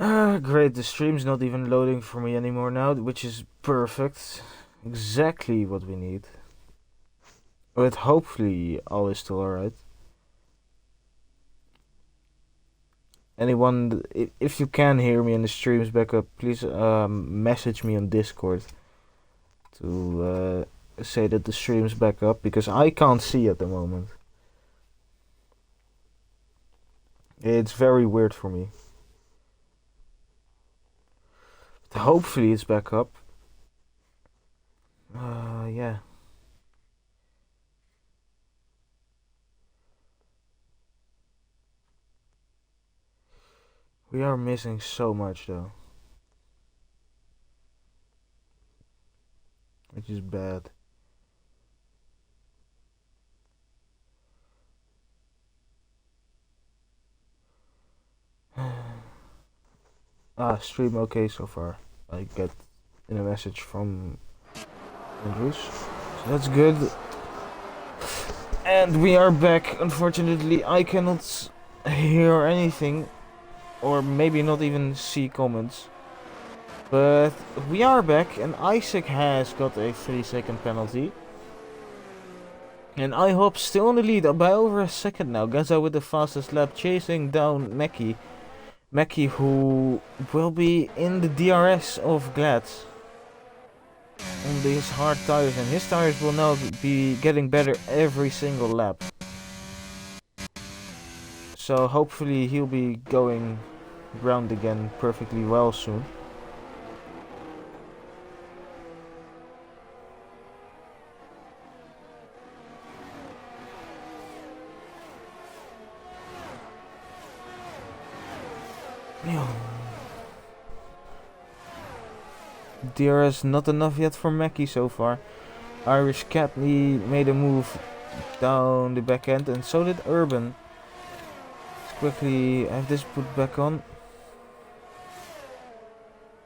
Great, the stream's not even loading for me anymore now, which is perfect. Exactly what we need. But hopefully all is still alright. Anyone, if you can hear me and the stream's back up, please message me on Discord to say that the stream's back up, because I can't see at the moment. It's very weird for me. But hopefully it's back up. Yeah. We are missing so much though. Which is bad. Stream okay so far. I get a message from Andrews. So that's good. And we are back. Unfortunately, I cannot hear anything. Or maybe not even see comments. But we are back, and Isaac has got a 3-second penalty. And IHOP still in the lead by over a second now. Gaza with the fastest lap, chasing down Mackie. Mackie, who will be in the DRS of Glads on these hard tires, and his tires will now be getting better every single lap. So hopefully he'll be going round again perfectly well soon. DRS not enough yet for Mackie so far. Irish Catney made a move down the back end, and so did Urban. Let's quickly have this put back on.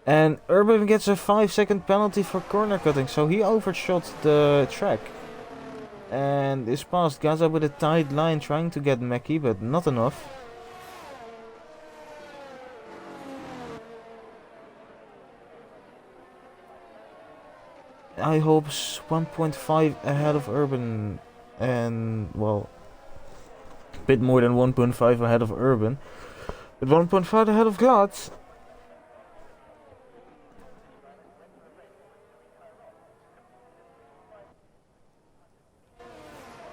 And Urban gets a 5-second penalty for corner cutting, so he overshot the track. And is past Gaza with a tight line, trying to get Mackie, but not enough. I hope's 1.5 ahead of Urban, and well, a bit more than 1.5 ahead of Urban, but 1.5 ahead of Glads.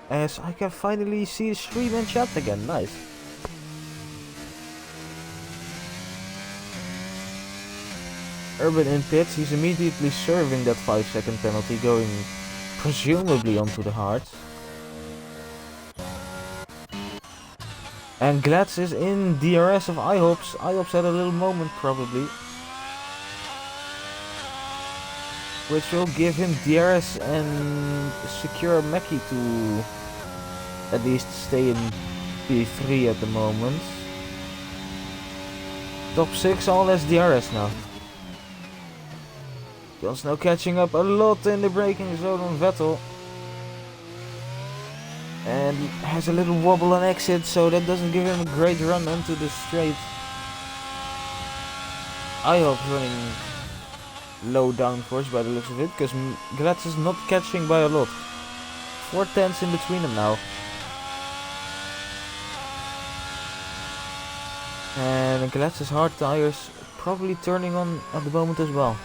As I can finally see the stream and chat again, nice. Urban in pits, he's immediately serving that 5-second penalty, going presumably onto the hards. And Glads is in DRS of IHOPs. IHOPs had a little moment probably, which will give him DRS and secure Mackie to at least stay in P3 at the moment. Top 6 all has DRS now. Jon Snow catching up a lot in the braking zone on Vettel. And has a little wobble on exit, so that doesn't give him a great run onto the straight. IHOP's running low downforce by the looks of it, because Glatz is not catching by a lot. 4 tenths in between them now. And Glatz's hard tires probably turning on at the moment as well.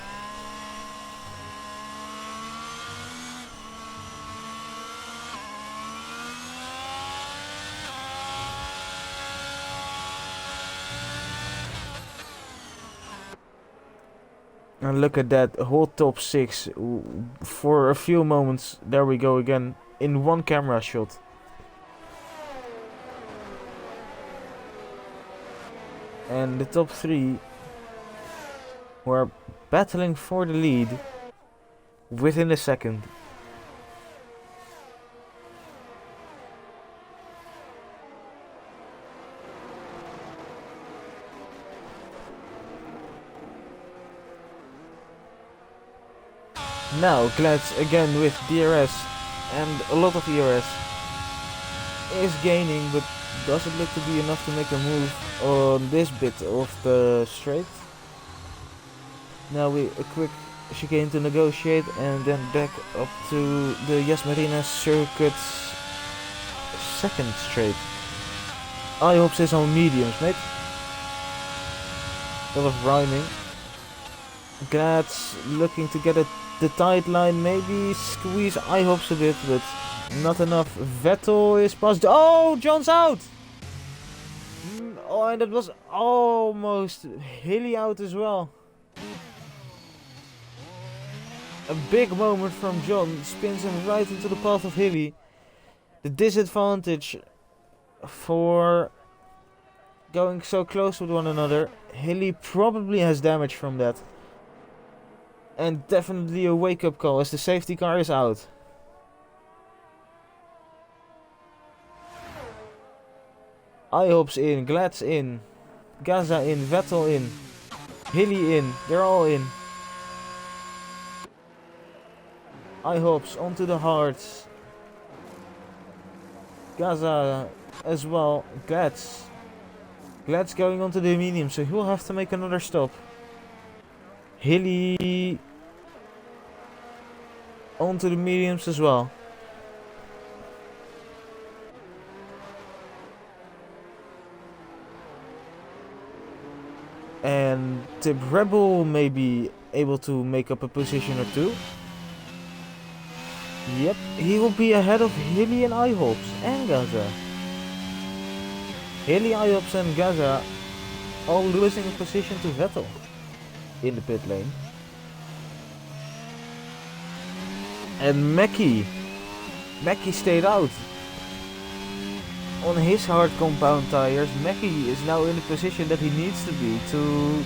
And look at that, a whole top 6 for a few moments. There we go again, in one camera shot. And the top 3 were battling for the lead within a second. Now Glads again with DRS, and a lot of DRS is gaining, but doesn't look to be enough to make a move on this bit of the straight. Now we a quick chicane to negotiate and then back up to the Yas Marina circuit's second straight. I hope is on mediums, mate. A lot of rhyming. Glad's looking to get the tight line, maybe squeeze I hopes a bit, but not enough. Vettel is past. Oh, John's out! Oh, and that was almost Hilly out as well. A big moment from John, spins him right into the path of Hilly. The disadvantage for going so close with one another. Hilly probably has damage from that. And definitely a wake-up call as the safety car is out. IHOP's in, Glad's in, Gaza in, Vettel in, Hilly in, they're all in. IHOP's onto the hards. Gaza as well, Glad's going onto the medium, so he'll have to make another stop. Hilly onto the mediums as well. And the Rebel may be able to make up a position or two. Yep, he will be ahead of Hilly and IHOPS and Gaza. Hilly, IHOPS and Gaza all losing a position to Vettel in the pit lane. And Mackie stayed out. On his hard compound tires, Mackie is now in the position that he needs to be to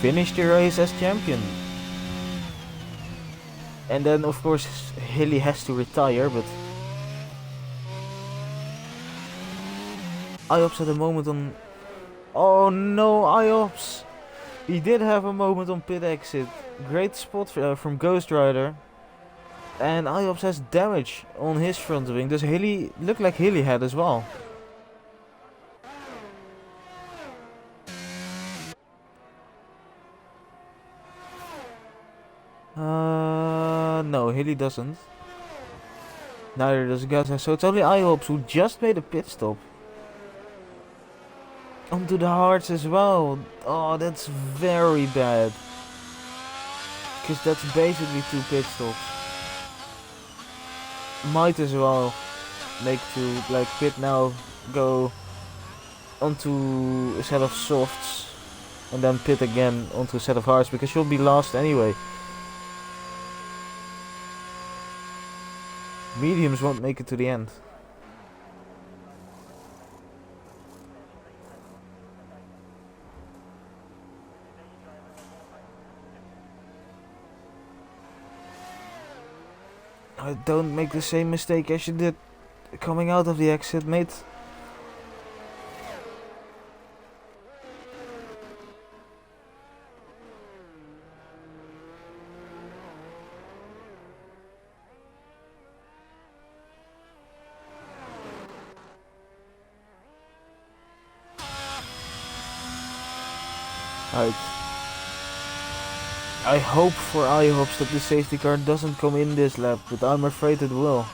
finish the race as champion. And then of course Hilly has to retire, but IOPS had a moment on... Oh no, IOPS! He did have a moment on pit exit. Great spot from Ghost Rider. And IOPS has damage on his front wing. Does Hilly look like Hilly had as well? No, Hilly doesn't. Neither does Gaza. So it's only IOPS who just made a pit stop. Onto the hards as well. Oh, that's very bad. Because that's basically 2 pit stops. Might as well make to like pit now, go onto a set of softs and then pit again onto a set of hards, because you'll be last anyway. Mediums won't make it to the end. Don't make the same mistake as you did coming out of the exit, mate. I hope for IHOPS that the safety car doesn't come in this lap, but I'm afraid it will.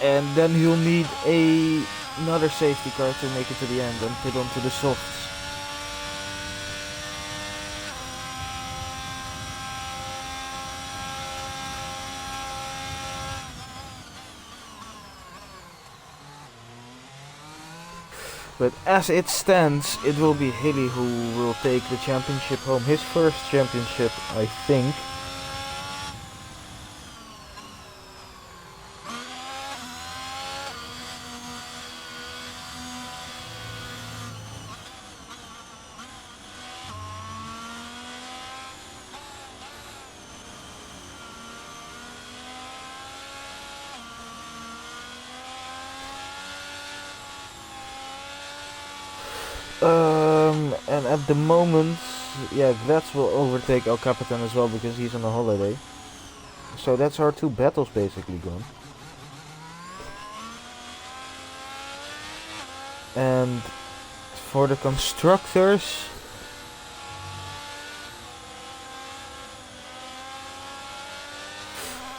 And then he'll need another safety car to make it to the end and pit onto the softs. But as it stands, it will be Hilly who will take the championship home. His first championship, I think. And at the moment, yeah, Glatz will overtake El Capitan as well because he's on a holiday. So that's our 2 battles basically gone. And for the constructors,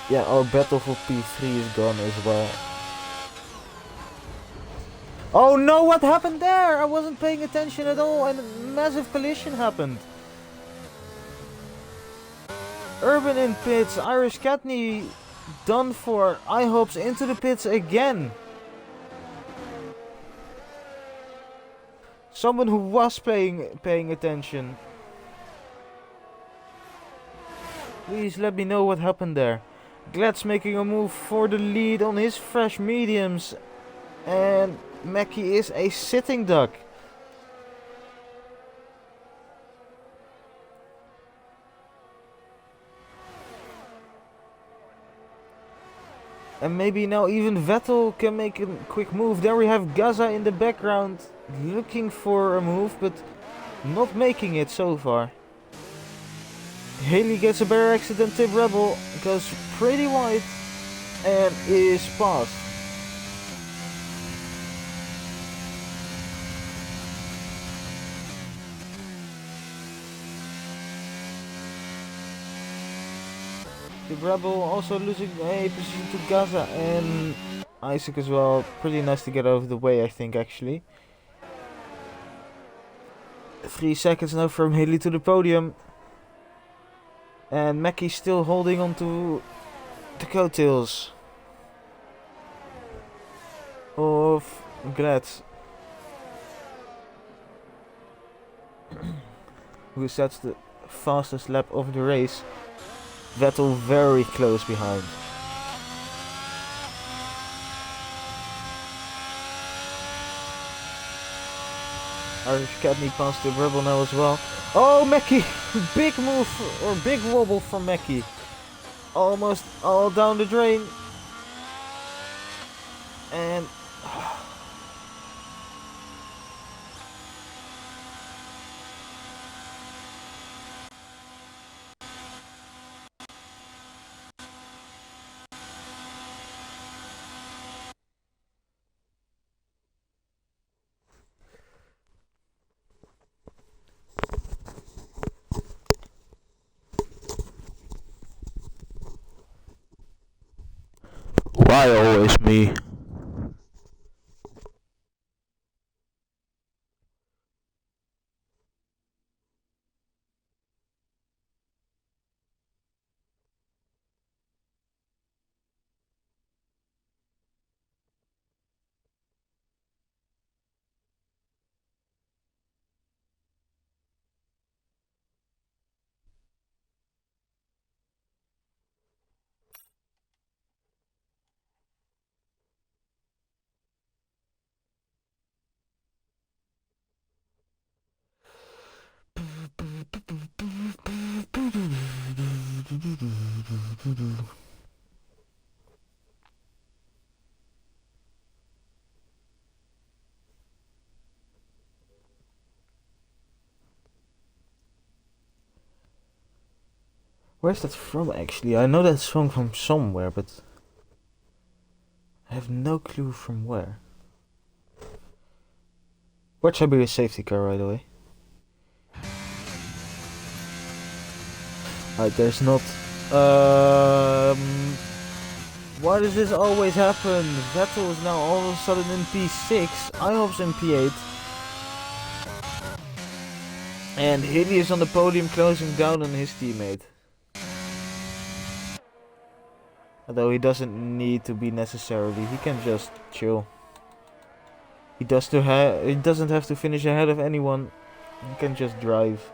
yeah, our battle for P3 is gone as well. Oh no, what happened there? I wasn't paying attention at all and a massive collision happened. Urban in pits, Irish Catney done for, IHOPs into the pits again. Someone who was paying attention. Please let me know what happened there. Glad's making a move for the lead on his fresh mediums. And Mackie is a sitting duck. And maybe now even Vettel can make a quick move. There we have Gaza in the background looking for a move, but not making it so far. Haley gets a better exit than Tip Rebel, goes pretty wide and is passed. The Rebel also losing a position to Gaza and Isaac as well. Pretty nice to get out of the way, I think, actually. 3 seconds now from Haley to the podium. And Mackie still holding on to the coattails of Glad, who sets the fastest lap of the race. Vettel very close behind. Irish Cadney past the Rebel now as well. Oh, Mackie! Big move, or big wobble from Mackie. Almost all down the drain. And... why always me? Where's that from actually? I know that song from somewhere, but I have no clue from where. Watch out be a safety car right away. Alright, there's not... Why does this always happen? Vettel is now all of a sudden in P6, IHOP's in P8. And Hilly is on the podium closing down on his teammate. Although he doesn't need to be necessarily, he can just chill. He doesn't have to finish ahead of anyone, he can just drive.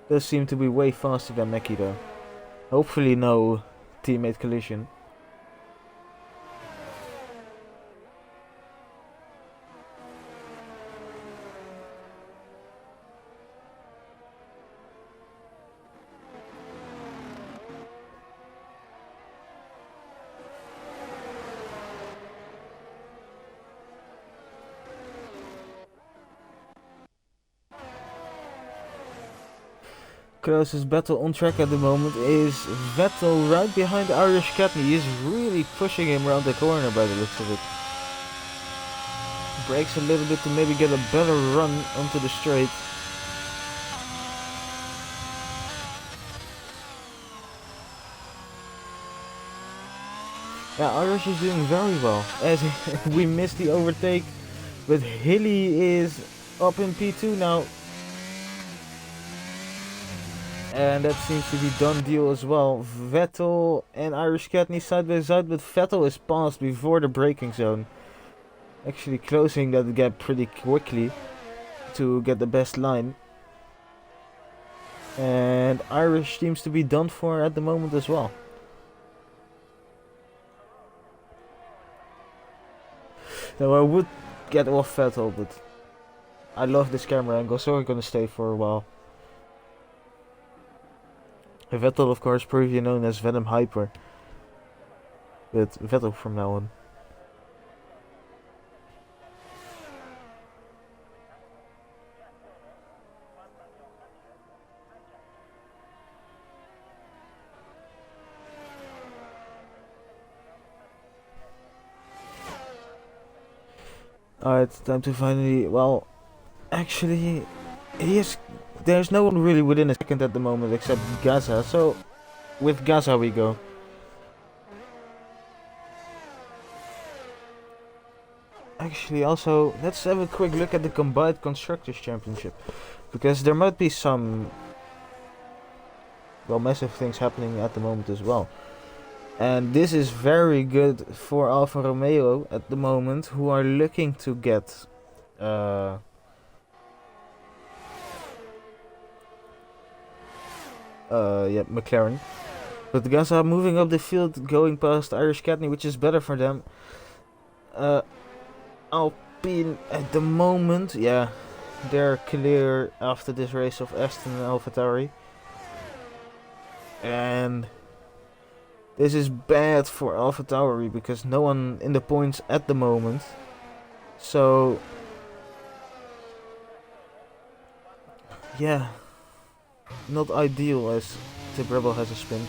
Does seem to be way faster than Mackie though. Hopefully no teammate collision. closest battle on track at the moment is Vettel right behind Irish Catney. He's really pushing him around the corner by the looks of it. Brakes a little bit to maybe get a better run onto the straight. Yeah, Irish is doing very well, as we missed the overtake, but Hilly is up in P2 now. And that seems to be done deal as well. Vettel and Irish Catney side by side, but Vettel is passed before the braking zone. Actually closing that gap pretty quickly to get the best line. And Irish seems to be done for at the moment as well. Now I would get off Vettel, but I love this camera angle, so we're gonna stay for a while. Vettel, of course, previously known as Venom Hyper, but Vettel from now on. Alright, time to finally, well, actually, there's no one really within a second at the moment except Gaza, so with Gaza we go. Actually, also, let's have a quick look at the Combined Constructors Championship, because there might be some, well, massive things happening at the moment as well. And this is very good for Alfa Romeo at the moment, who are looking to get McLaren. But Gaza moving up the field, going past Irish Catney, which is better for them. Alpine at the moment, yeah, they're clear after this race of Aston and AlphaTauri. And this is bad for AlphaTauri because no one in the points at the moment. So yeah, not ideal as Tip Rebel has a spin.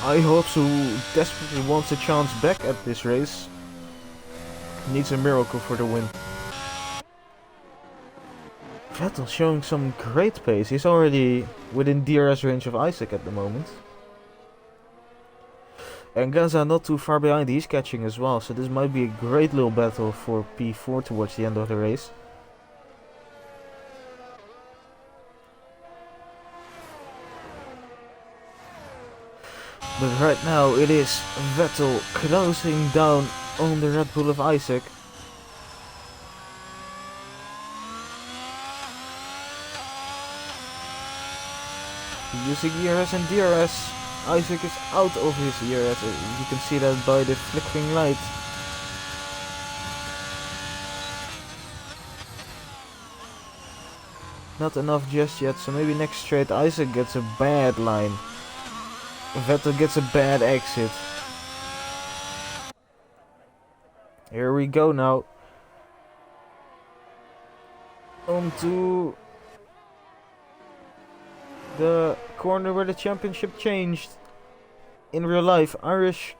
I hope so desperately wants a chance back at this race. Needs a miracle for the win. Vettel showing some great pace. He's already within DRS range of Isaac at the moment. And Gaza not too far behind, he's catching as well. So this might be a great little battle for P4 towards the end of the race. But right now it is Vettel closing down on the Red Bull of Isaac. Using ERS and DRS, Isaac is out of his ERS. You can see that by the flickering light. Not enough just yet, so maybe next straight Isaac gets a bad line. Vettel gets a bad exit. Here we go now. Onto the corner where the championship changed in real life. Isaac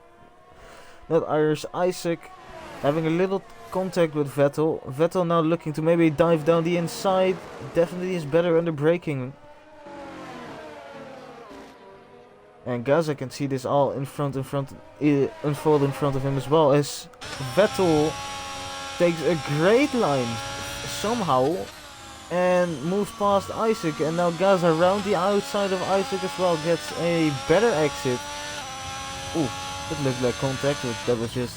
having a little contact with Vettel. Vettel now looking to maybe dive down the inside. Definitely is better under braking. And Gaza can see this all unfold in front of him as well, as Vettel takes a great line somehow and moves past Isaac, and now Gaza around the outside of Isaac as well gets a better exit. Ooh, that looked like contact, but that was just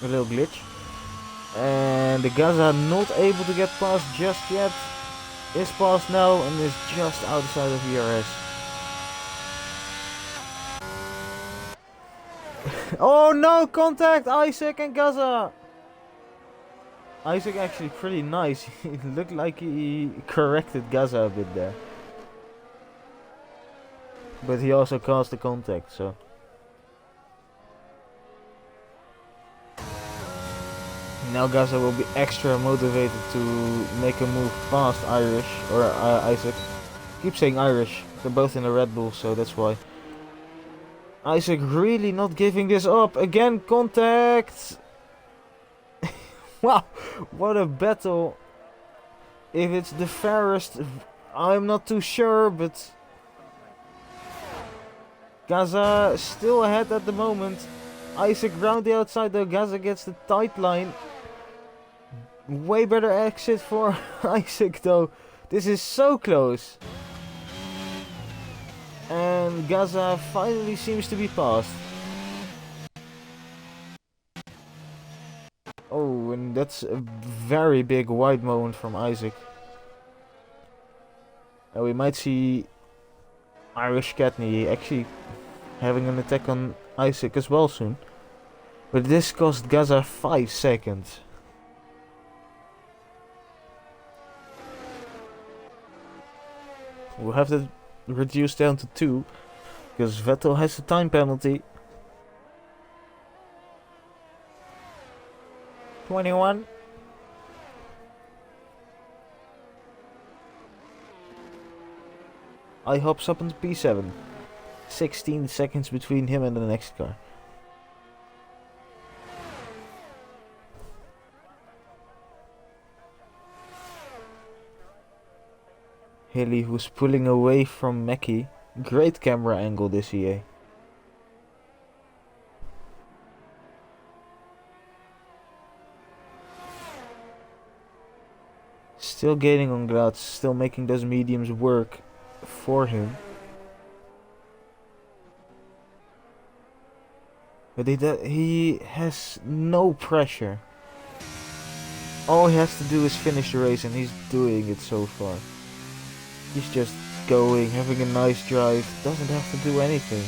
a little glitch. And the Gaza not able to get past just yet, is past now and is just outside of ERS. Oh no, contact Isaac and Gaza! Isaac actually pretty nice. It looked like he corrected Gaza a bit there. But he also caused the contact, so. Now Gaza will be extra motivated to make a move past Irish, or Isaac. Keep saying Irish, they're both in the Red Bull, so that's why. Isaac really not giving this up. Again, contact! Wow, what a battle. If it's the fairest, I'm not too sure, but Gaza still ahead at the moment. Isaac round the outside though. Gaza gets the tight line. Way better exit for Isaac though. This is so close. And Gaza finally seems to be passed. Oh, and that's a very big wide moment from Isaac. And we might see Irish Katney actually having an attack on Isaac as well soon. But this cost Gaza 5 seconds. We'll have to reduce down to 2. Because Vettel has a time penalty. 21. I hops up into P7. 16 seconds between him and the next car. Hilly, who's pulling away from Mackie. Great camera angle this EA. Still gaining on Glatz, still making those mediums work for him. But he has no pressure. All he has to do is finish the race, and he's doing it so far. He's just going, having a nice drive, doesn't have to do anything.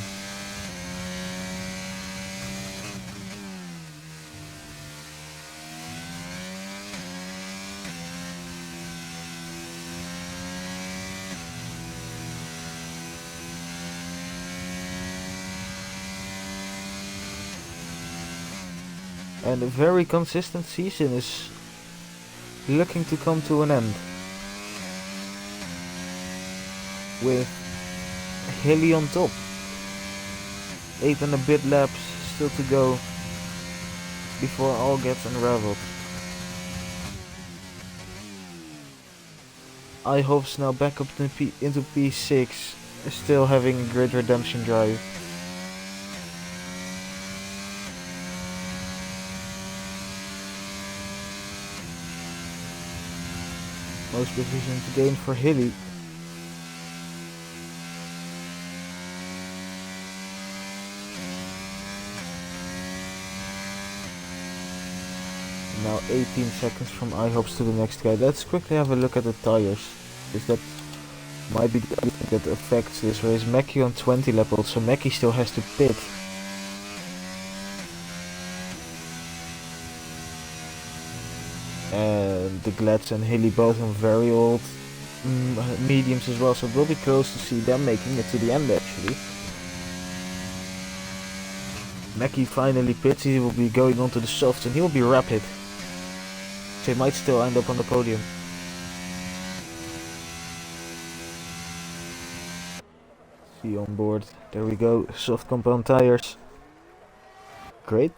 And a very consistent season is looking to come to an end. With Hilly on top. 8 and a bit laps still to go before all gets unraveled. iHop's now back up into P6, still having a great redemption drive. Most position to gain for Hilly. Now 18 seconds from iHopes to the next guy. Let's quickly have a look at the tires, because that might be the only thing that affects this race. Mackie on 20 lap old, so Mackie still has to pit. And the Glatz and Hilly both on very old mediums as well, so it will be close to see them making it to the end actually. Mackie finally pits, he will be going onto the softs and he will be rapid. So he might still end up on the podium. See on board, there we go, soft compound tires. Great,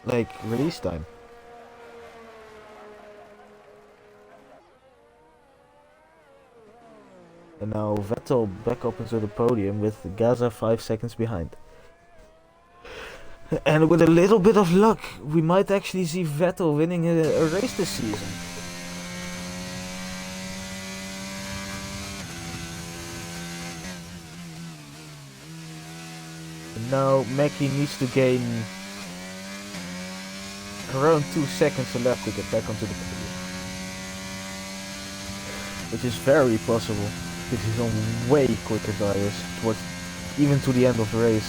like release time. And now Vettel back up into the podium with Gaza 5 seconds behind. And with a little bit of luck, we might actually see Vettel winning a race this season. And now Mackie needs to gain around 2 seconds a lap to get back onto the podium. Which is very possible. This is on way quicker tires, towards even to the end of the race.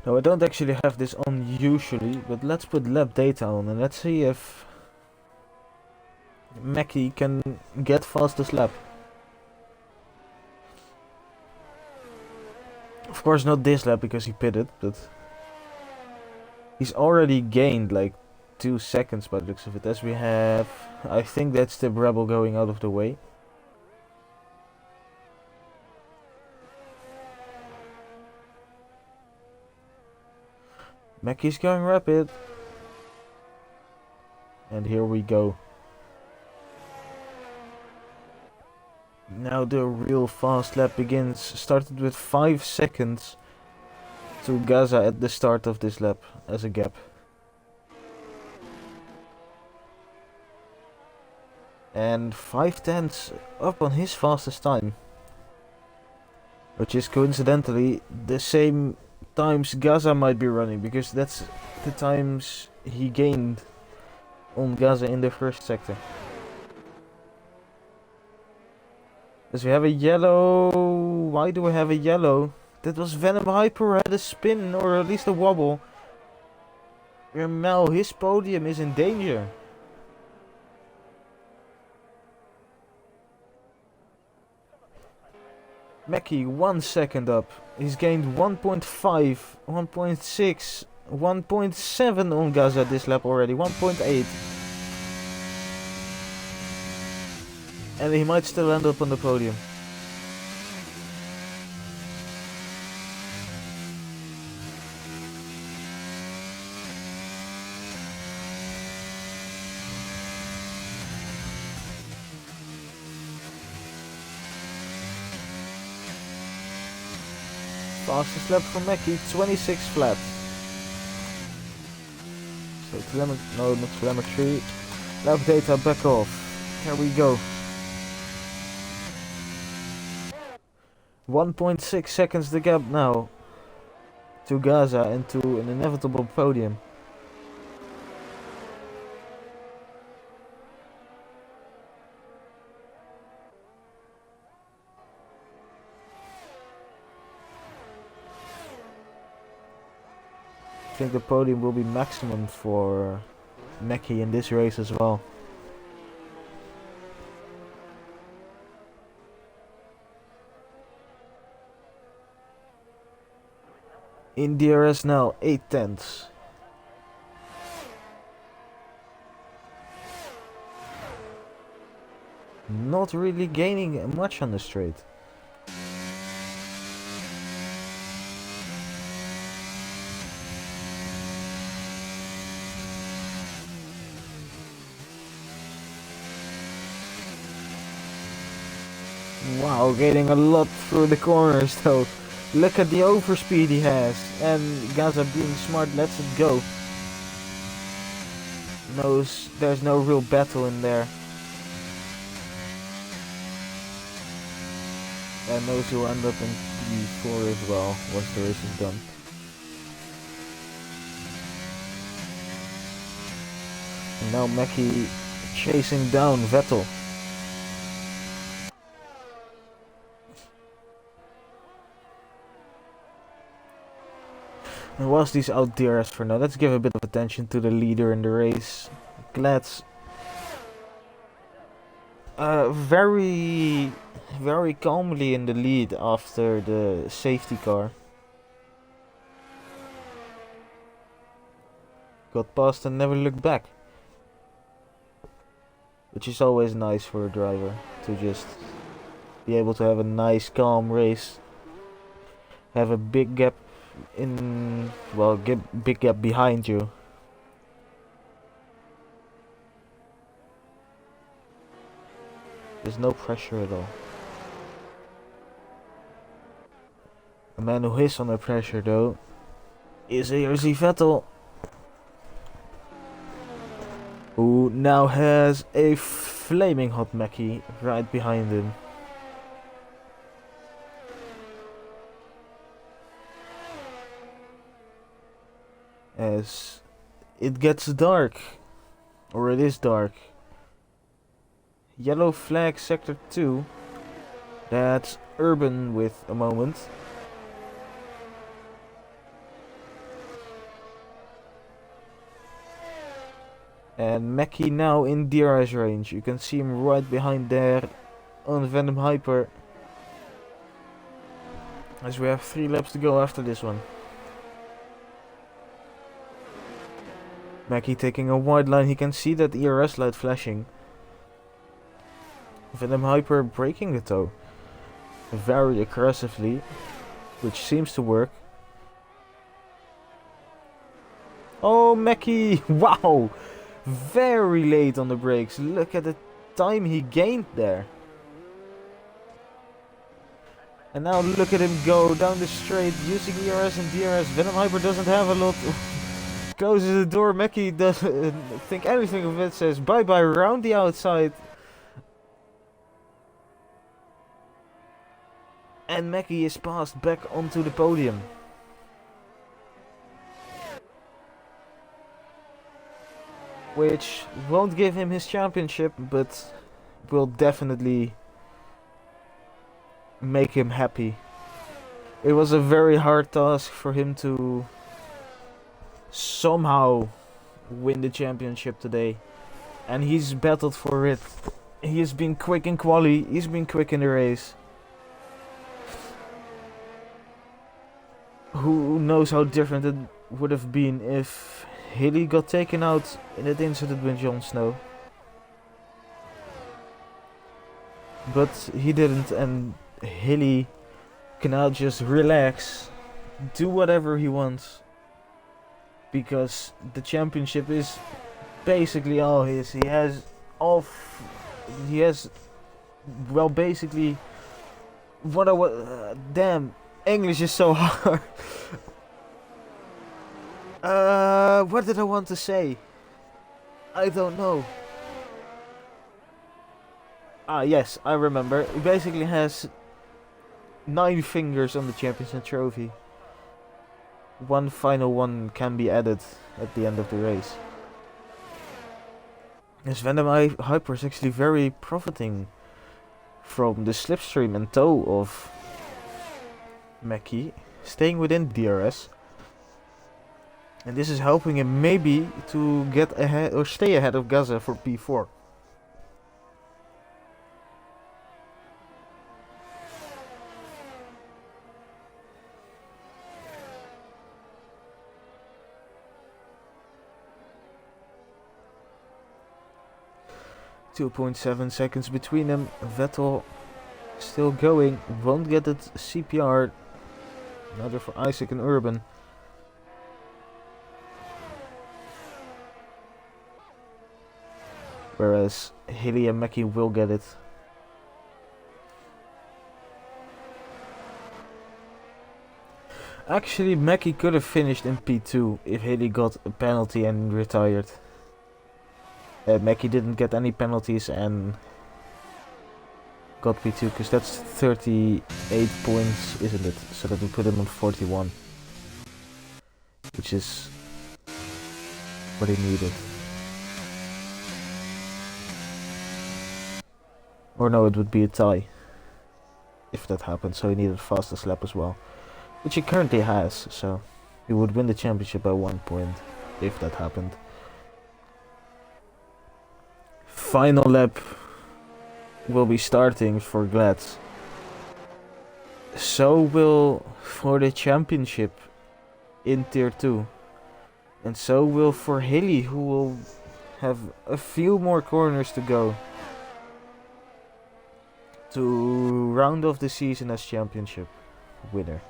No, I don't actually have this on usually, but let's put lap data on and let's see if Mackie can get fastest lap. Of course not this lap because he pitted, but he's already gained like 2 seconds by the looks of it, as we have, I think that's the Rebel going out of the way. Mackie's going rapid. And here we go. Now the real fast lap begins. Started with 5 seconds to Gaza at the start of this lap as a gap. And 5/10 up on his fastest time. Which is coincidentally the same times Gaza might be running, because that's the times he gained on Gaza in the first sector. As we have a yellow. Why do we have a yellow? That was Venom Hyper had a spin, or at least a wobble. Now his podium is in danger. Mackie 1 second up. He's gained 1.5, 1.6, 1.7 on Gaza this lap already, 1.8. And he might still end up on the podium. Fastest lap for Mackie, 26 flat. So no, not telemetry. Lap data back off. Here we go. 1.6 seconds the gap now to Gaza and to an inevitable podium. I think the podium will be maximum for Mackie in this race as well. In DRS now, 8/10. Not really gaining much on the straight. Wow, gaining a lot through the corners though. Look at the overspeed he has. And Gaza being smart lets it go. Knows there's no real battle in there. And knows he'll end up in P4 as well once the race is done. And now Mackie chasing down Vettel. And whilst he's out DRS for now, let's give a bit of attention to the leader in the race. Glad's very calmly in the lead after the safety car. Got past and never looked back. Which is always nice for a driver, to just be able to have a nice calm race. Have a big gap in, well, big gap behind you. There's no pressure at all. A man who is under pressure though is ARZ Vettel, who now has a flaming hot Mackie right behind him. As it gets dark, or it is dark. Yellow flag sector 2. That's urban with a moment. And Mackie now in DRS range. You can see him right behind there on Venom Hyper. As we have 3 laps to go after this one. Mackie taking a wide line. He can see that ERS light flashing. Venom Hyper breaking the toe. Very aggressively. Which seems to work. Oh, Mackie! Wow! Very late on the brakes. Look at the time he gained there. And now look at him go down the straight using ERS and DRS. Venom Hyper doesn't have a lot. Closes the door. Mackie doesn't think anything of it. Says bye bye round the outside. And Mackie is passed back onto the podium. Which won't give him his championship, but will definitely make him happy. It was a very hard task for him to somehow win the championship today. And he's battled for it. He has been quick in quali, he's been quick in the race. Who knows how different it would have been if Hilly got taken out in that incident with Jon Snow. But he didn't, and Hilly can now just relax, do whatever he wants. Because the championship is basically all his. He has well, basically what I was. Damn, English is so hard. What did I want to say? I don't know. Ah, yes, I remember. He basically has 9 fingers on the championship trophy. One final one can be added at the end of the race. Yes, Venom Hyper is actually very profiting from the slipstream and toe of Mackie, staying within DRS. And this is helping him maybe to get ahead or stay ahead of Gaza for P4. .7 seconds between them. Vettel still going, won't get it CPR. Another for Isaac and Urban. Whereas Hilly and Mackie will get it. Actually, Mackie could have finished in P2 if Hilly got a penalty and retired. Mackie didn't get any penalties and got P2 because that's 38 points, isn't it? So that would put him on 41. Which is what he needed. Or no, it would be a tie if that happened, so he needed fastest lap as well. Which he currently has, so he would win the championship by 1 point if that happened. Final lap will be starting for Glads. So will for the championship in tier 2. And so will for Hilly, who will have a few more corners to go to round off the season as championship winner.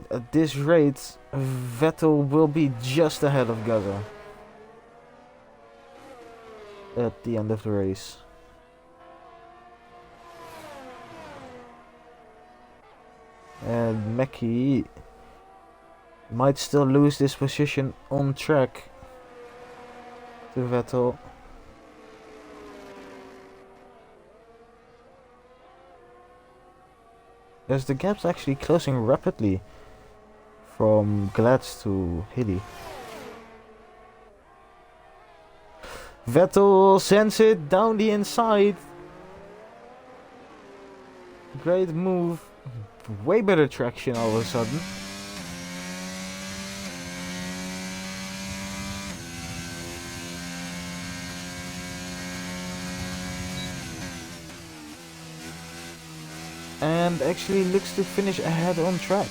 At this rate, Vettel will be just ahead of Gaza at the end of the race. And Mackie might still lose this position on track to Vettel. As the gap's actually closing rapidly from Glads to Hilly. Vettel sends it down the inside. Great move way better traction all of a sudden. And actually looks to finish ahead on track.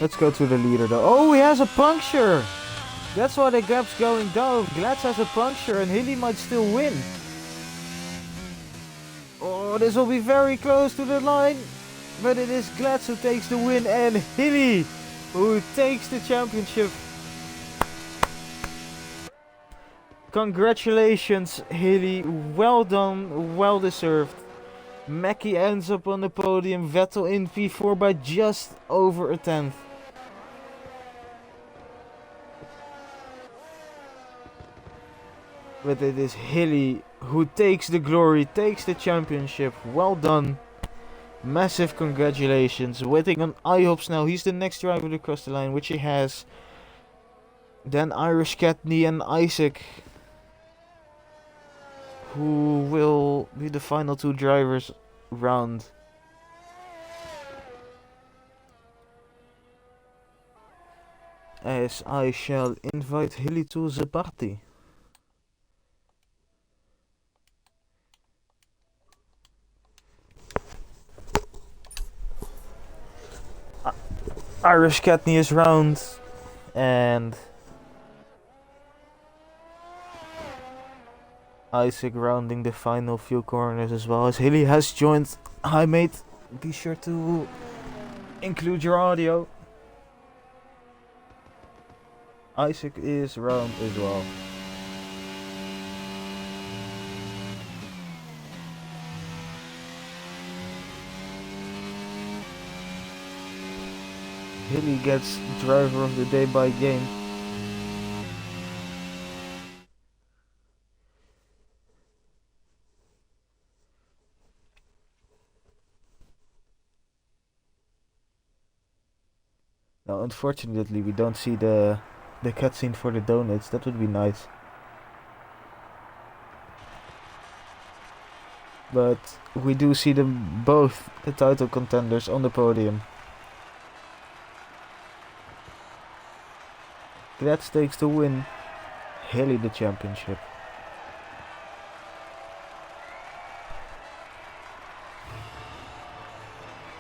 Let's go to the leader though. Oh, he has a puncture! That's why the gap's going down. Glatz has a puncture and Hilly might still win. Oh, this will be very close to the line. But it is Glatz who takes the win and Hilly who takes the championship. Congratulations, Hilly. Well done, well deserved. Mackie ends up on the podium. Vettel in P4 by just over a tenth. But it is Hilly who takes the glory, takes the championship. Well done. Massive congratulations. Waiting on IHOPS now. He's the next driver to cross the line, which he has. Then Irish Catney and Isaac, who will be the final two drivers round. As I shall invite Hilly to the party. Irish Catney is round, and Isaac rounding the final few corners as well. As Hilly has joined. Hi mate, be sure to include your audio. Isaac is round as well. Hilly gets driver of the day by game. Now unfortunately we don't see the cutscene for the donuts. That would be nice. But we do see them both, the title contenders, on the podium. Glatz takes the win. Hilly the championship.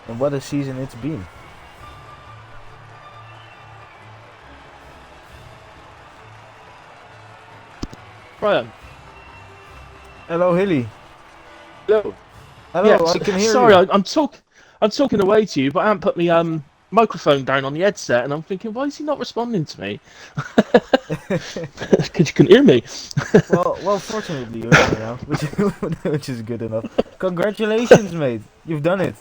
And what a season it's been. Brian. Hello, Hilly. Hello. Hello, Yeah, I can hear sorry, you. I'm talking away to you, but I haven't put my microphone down on the headset, and I'm thinking, why is he not responding to me? Because you can hear me. well, fortunately you're here now, which is good enough. Congratulations, mate. You've done it.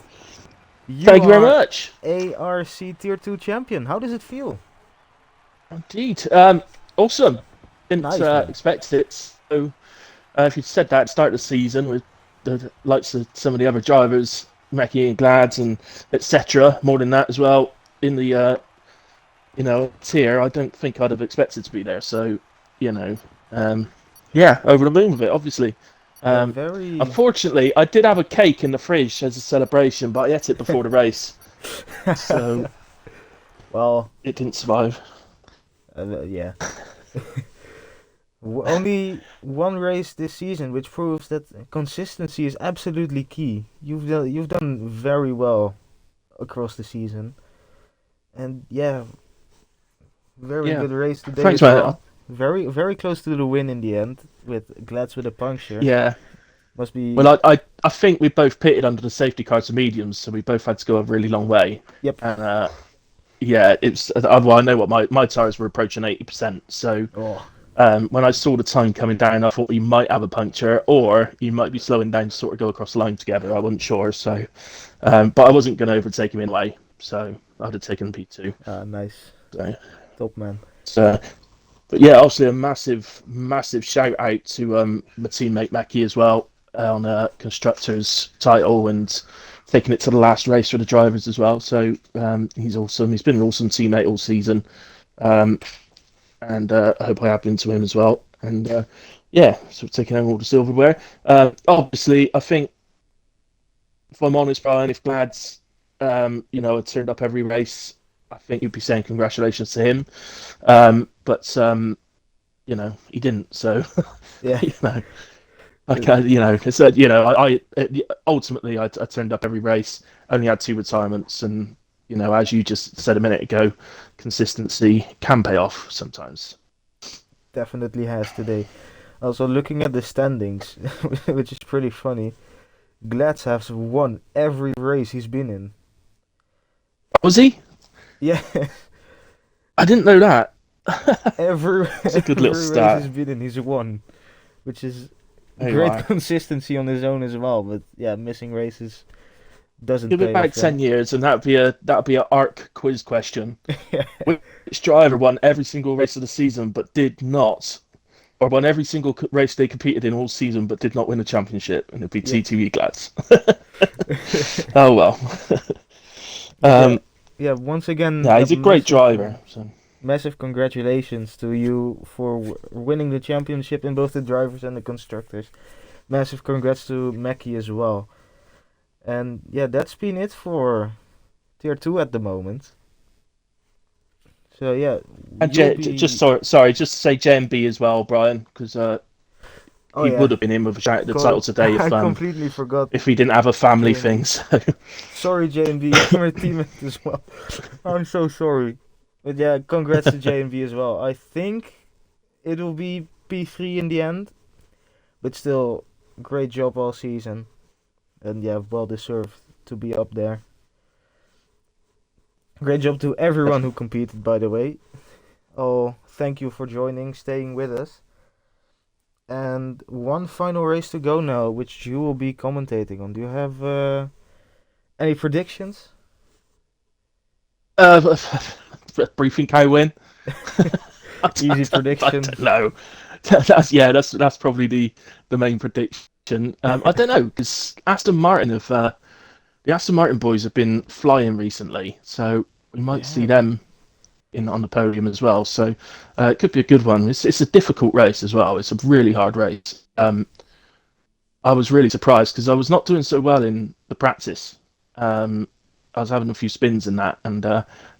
Thank you very much. ARC Tier 2 champion. How does it feel? Indeed. Awesome. Didn't Nice, expect it. So, if you'd said that at the start of the season with the likes of some of the other drivers, Mackie and Glads and etc., more than that as well, in the tier, I don't think I'd have expected to be there. So, yeah, over the moon with it, obviously. Unfortunately, I did have a cake in the fridge as a celebration, but I ate it before the race, so well, it didn't survive. Yeah. Only one race this season, which proves that consistency is absolutely key. You've done very well across the season, and yeah, very good race today. Thanks, as well. man. Very close to the win in the end with Glatz with a puncture. Yeah. Must be. Well, I think we both pitted under the safety car to mediums, so we both had to go a really long way. Yep. And yeah, it's well, I know what my tires were approaching 80%. So when I saw the time coming down, I thought you might have a puncture, or you might be slowing down to sort of go across the line together. I wasn't sure, so but I wasn't going to overtake him anyway, so I'd have taken P2. Nice. So, top man. So, but yeah, obviously a massive shout out to my teammate Mackie as well on constructors title and taking it to the last race for the drivers as well. So he's awesome. He's been an awesome teammate all season, and I hope I have been to him as well. And yeah, so taking home all the silverware. Obviously, I think if I'm honest, Brian, if Glad's, had turned up every race, I think you'd be saying congratulations to him. But he didn't. So, Yeah. you know, Uh, okay, ultimately I turned up every race. Only had two retirements, and as you just said a minute ago, consistency can pay off sometimes. Definitely has today. Also, looking at the standings, which is pretty funny, Glads has won every race he's been in. Was he? Yeah, I didn't know that. every That's a good little every race he's stat. been in, he's won, which is There you great are. consistency on his own as well. But yeah, missing races doesn't Give it pay back off then. 10 years, and that'd be a ARC quiz question. Yeah, Which driver won every single race of the season but did not, or won every single race they competed in all season but did not win the championship? And it'd be yeah. TTE Glads. Oh well. But yeah, um, yeah. Once again, yeah, a he's a great massive, driver. So massive congratulations to you for winning the championship in both the drivers and the constructors. Massive congrats to Mackie as well. And yeah, that's been it for tier two at the moment. So yeah, and you'll just be. sorry, just to say JMB as well, Brian, because Oh he yeah, would have been in with a shout at the title today I completely forgot if he didn't have a family thing. JMB. So Sorry, JMB, you're my teammate as well. I'm so sorry. But yeah, congrats to JMB as well. I think it will be P3 in the end, but still, great job all season. And yeah, well deserved to be up there. Great job to everyone who competed, by the way. Oh, thank you for joining, staying with us. And one final race to go now, which you will be commentating on. Do you have any predictions? uh, briefing can I win? Easy I prediction. don't know. That's probably the main prediction. I don't know because the Aston Martin boys have been flying recently, so we might see Yeah, them in on the podium as well. So it could be a good one. It's a difficult race as well. It's a really hard race. I was really surprised because I was not doing so well in the practice. Um, I was having a few spins in that, and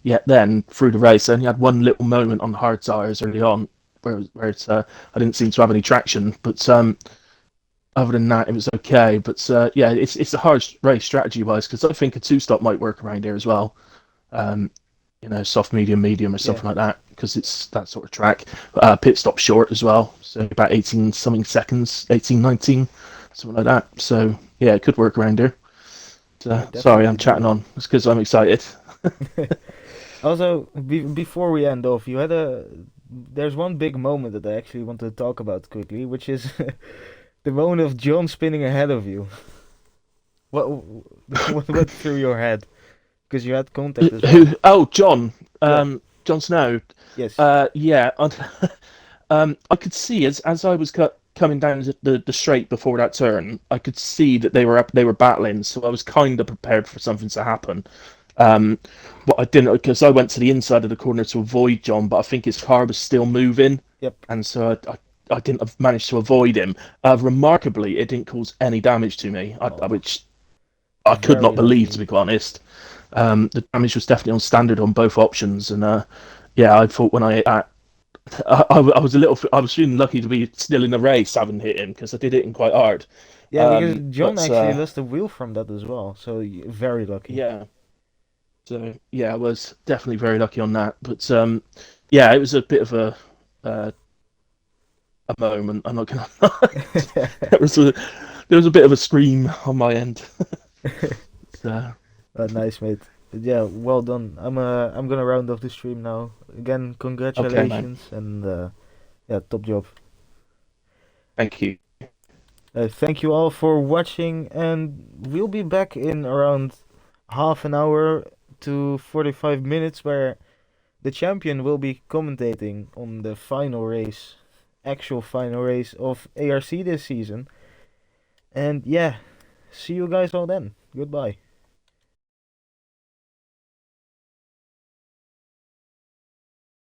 yet then through the race, I only had one little moment on the hard tires early on where I didn't seem to have any traction. But other than that, it was okay. But yeah, it's a hard race strategy wise because I think a two stop might work around here as well. Um, soft, medium, medium, or yeah, something like that because it's that sort of track. Pit stop short as well, so about 18 something seconds, 18, 19, something like that. So yeah, it could work around here. yeah, Sorry, I'm definitely chatting doable. on. It's because I'm excited. Also, before we end off, you had a. There's one big moment that I actually want to talk about quickly, which is the moment of John spinning ahead of you. What what went through your head? Because you had contact as Who? well. Oh, John. Yeah. Jon Snow. Yes. Yeah. I could see as I was coming down the straight before that turn, I could see that they were battling. So I was kind of prepared for something to happen. Um, but I didn't because I went to the inside of the corner to avoid John, but I think his car was still moving, Yep. and so I didn't have managed to avoid him. Remarkably, it didn't cause any damage to me, Oh, which I could not very believe, to lucky. be quite honest. The damage was definitely on standard on both options, and yeah, I thought when I hit that, I was I was feeling lucky to be still in the race, having hit him because I did hit him quite hard. Yeah, because John But actually lost the wheel from that as well, so very lucky. yeah, so yeah, I was definitely very lucky on that. But yeah, it was a bit of uh, a moment. I'm not gonna. there was a there was a bit of a scream on my end. So, Nice, mate. But yeah, well done. I'm gonna round off the stream now. Again, okay, mate. congratulations and yeah, top job. Thank you. Thank you all for watching, and we'll be back in around half an hour to 45 minutes, where the champion will be commentating on the final race, actual final race of ARC this season. And yeah, see you guys all then. Goodbye.